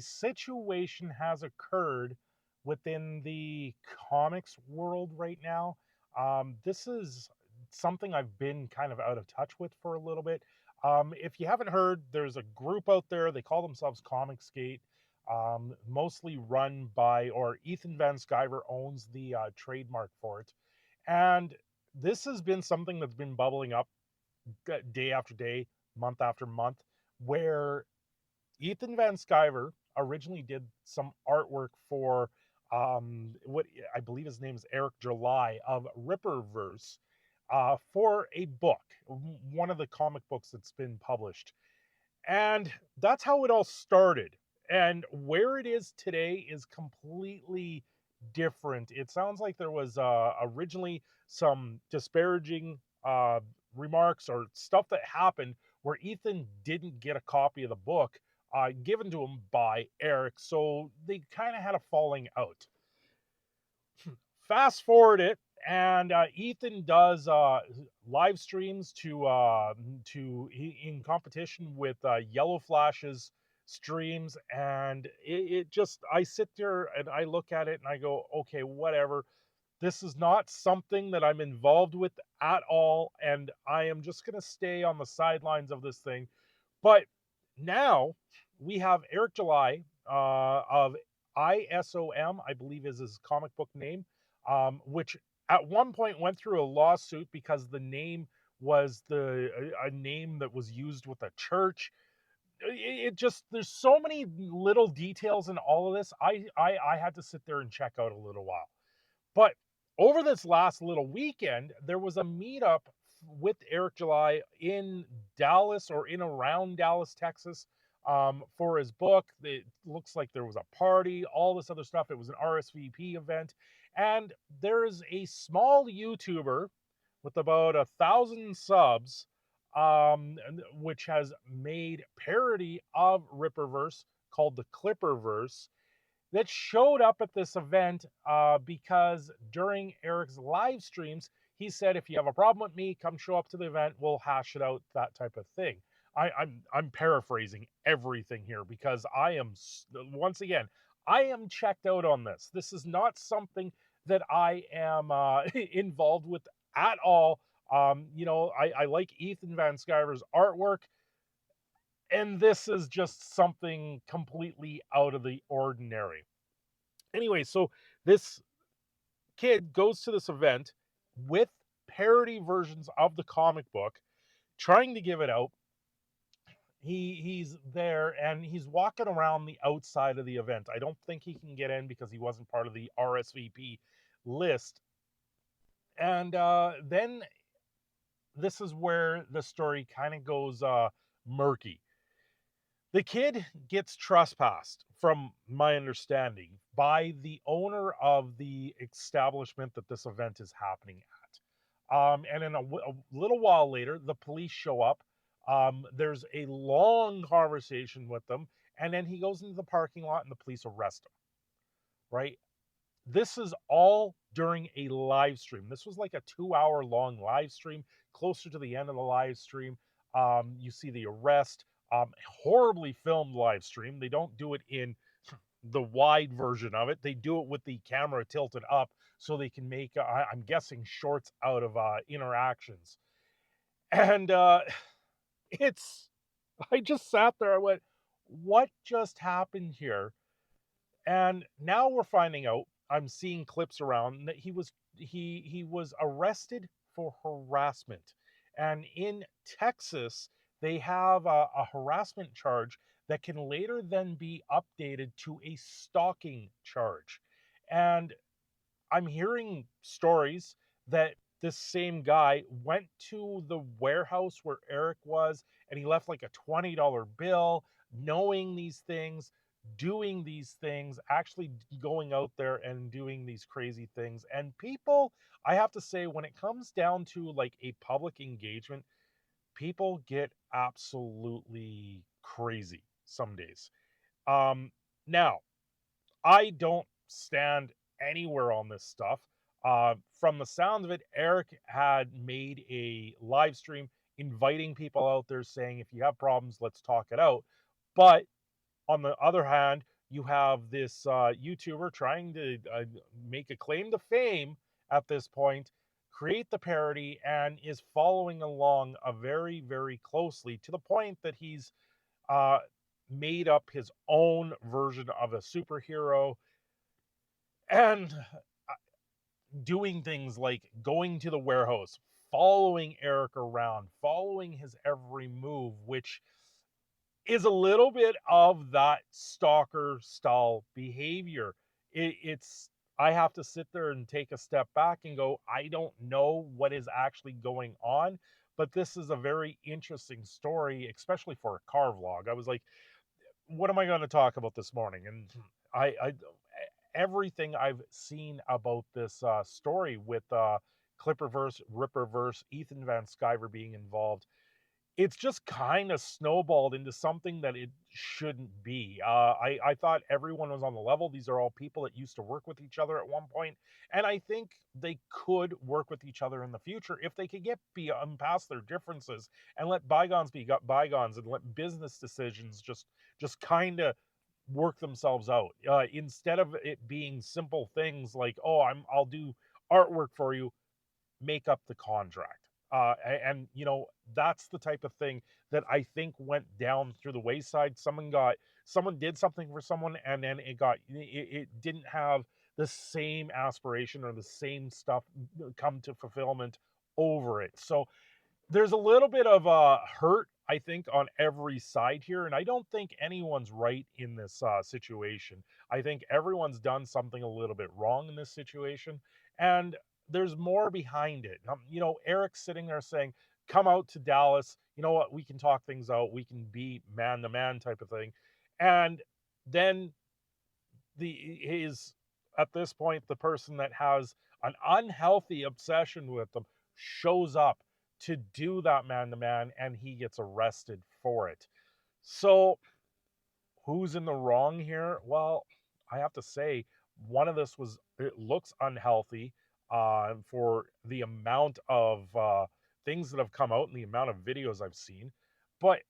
situation has occurred within the comics world right now. This is something I've been kind of out of touch with for a little bit. If you haven't heard, there's a group out there. They call themselves Comicsgate, mostly run by, or Ethan Van Sciver owns the trademark for it. And this has been something that's been bubbling up day after day, month after month, where Ethan Van Sciver originally did some artwork for what I believe his name is Eric July of Ripperverse for a book, one of the comic books that's been published. And that's how it all started. And where it is today is completely different. It sounds like there was originally some disparaging remarks or stuff that happened where Ethan didn't get a copy of the book given to him by Eric. So they kind of had a falling out. Fast forward it, and Ethan does live streams in competition with Yellow Flash's streams, and it just, I sit there and I look at it and I go, okay, whatever. This is not something that I'm involved with at all, and I am just going to stay on the sidelines of this thing. But now we have Eric July of ISOM, I believe is his comic book name, which at one point went through a lawsuit because the name was a name that was used with a church. It just, there's so many little details in all of this. I had to sit there and check out a little while. But over this last little weekend, there was a meetup with Eric July in Dallas, or in around Dallas, Texas, for his book. It looks like there was a party, all this other stuff. It was an RSVP event. And there is a small YouTuber with about 1,000 subs, which has made parody of Ripperverse called the Clipperverse, that showed up at this event because during Eric's live streams, he said, if you have a problem with me, come show up to the event. We'll hash it out, that type of thing. I'm paraphrasing everything here because I am, once again, I am checked out on this. This is not something that I am involved with at all. I like Ethan Van Sciver's artwork, and this is just something completely out of the ordinary. Anyway, so this kid goes to this event with parody versions of the comic book, trying to give it out. He's there and he's walking around the outside of the event. I don't think he can get in because he wasn't part of the RSVP list. And then this is where the story kind of goes murky. The kid gets trespassed, from my understanding, by the owner of the establishment that this event is happening at. And then a little while later, the police show up. There's a long conversation with them, and then he goes into the parking lot and the police arrest him, right? This is all during a live stream. This was like a 2 hour long live stream. Closer to the end of the live stream, you see the arrest. Horribly filmed live stream. They don't do it in the wide version of it. They do it with the camera tilted up so they can make, I'm guessing, shorts out of interactions. And it's, I just sat there. I went, what just happened here? And now we're finding out, I'm seeing clips around, that he was arrested for harassment. And in Texas, they have a harassment charge that can later then be updated to a stalking charge. And I'm hearing stories that this same guy went to the warehouse where Eric was and he left like a $20 bill, knowing these things, doing these things, actually going out there and doing these crazy things. And people, I have to say, when it comes down to like a public engagement, people get absolutely crazy some days. Now, I don't stand anywhere on this stuff. From the sound of it, Eric had made a live stream inviting people out there saying, if you have problems, let's talk it out. But On the other hand, you have this YouTuber trying to make a claim to fame at this point, create the parody, and is following along very, very closely to the point that he's uh, made up his own version of a superhero and doing things like going to the warehouse, following Eric around, following his every move, which is a little bit of that stalker style behavior. It's I have to sit there and take a step back and go, I don't know what is actually going on, but this is a very interesting story, especially for a car vlog. I was like, what am I going to talk about this morning? And I everything I've seen about this story with Clipperverse, Ripperverse, Ethan Van Sciver being involved, it's just kind of snowballed into something that it shouldn't be. I thought everyone was on the level. These are all people that used to work with each other at one point, and I think they could work with each other in the future if they could get beyond past their differences and let bygones be bygones and let business decisions just kind of work themselves out instead of it being simple things like, oh, I'll do artwork for you, make up the contract. And that's the type of thing that I think went down through the wayside. Someone did something for someone, and then it didn't have the same aspiration or the same stuff come to fulfillment over it. So there's a little bit of hurt, I think, on every side here, and I don't think anyone's right in this situation. I think everyone's done something a little bit wrong in this situation, and there's more behind it. Eric's sitting there saying, "Come out to Dallas. You know what? We can talk things out. We can be man to man type of thing," and then the is at this point the person that has an unhealthy obsession with them shows up to do that man to man, and he gets arrested for it. So who's in the wrong here? Well, I have to say one of this was, it looks unhealthy for the amount of things that have come out and the amount of videos I've seen, but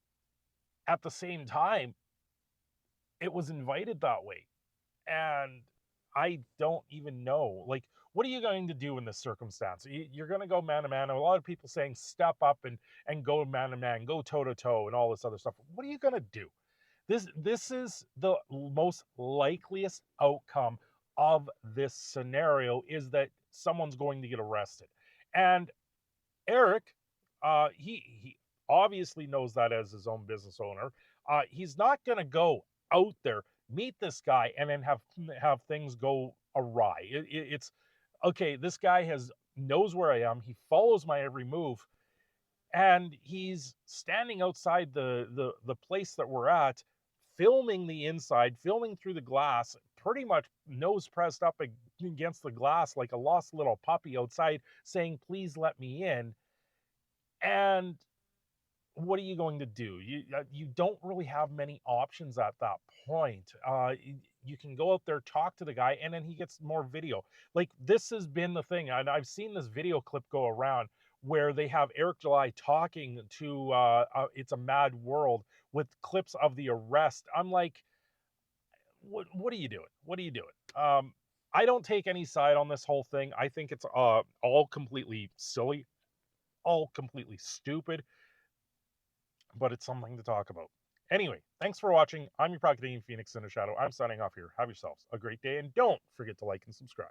at the same time it was invited that way. And I don't even know. Like, what are you going to do in this circumstance? You're going to go man to man. A lot of people saying step up and go man to man, go toe to toe, and all this other stuff. What are you going to do? This is the most likeliest outcome of this scenario, is that someone's going to get arrested. And Eric, he obviously knows that as his own business owner. He's not going to go out there, meet this guy, and then have things go awry. It's okay. This guy has knows where I am. He follows my every move, and he's standing outside the place that we're at, filming the inside, filming through the glass, pretty much nose pressed up against the glass like a lost little puppy outside, saying, "Please let me in." And what are you going to do? You don't really have many options at that point. You can go out there, talk to the guy, and then he gets more video. Like, this has been the thing, and I've seen this video clip go around where they have Eric July talking to It's a Mad World with clips of the arrest. I'm like, what are you doing? What are you doing? I don't take any side on this whole thing. I think it's all completely silly, all completely stupid, but it's something to talk about. Anyway, thanks for watching. I'm your Canadian Phoenix in a Shadow. I'm signing off here. Have yourselves a great day, and don't forget to like and subscribe.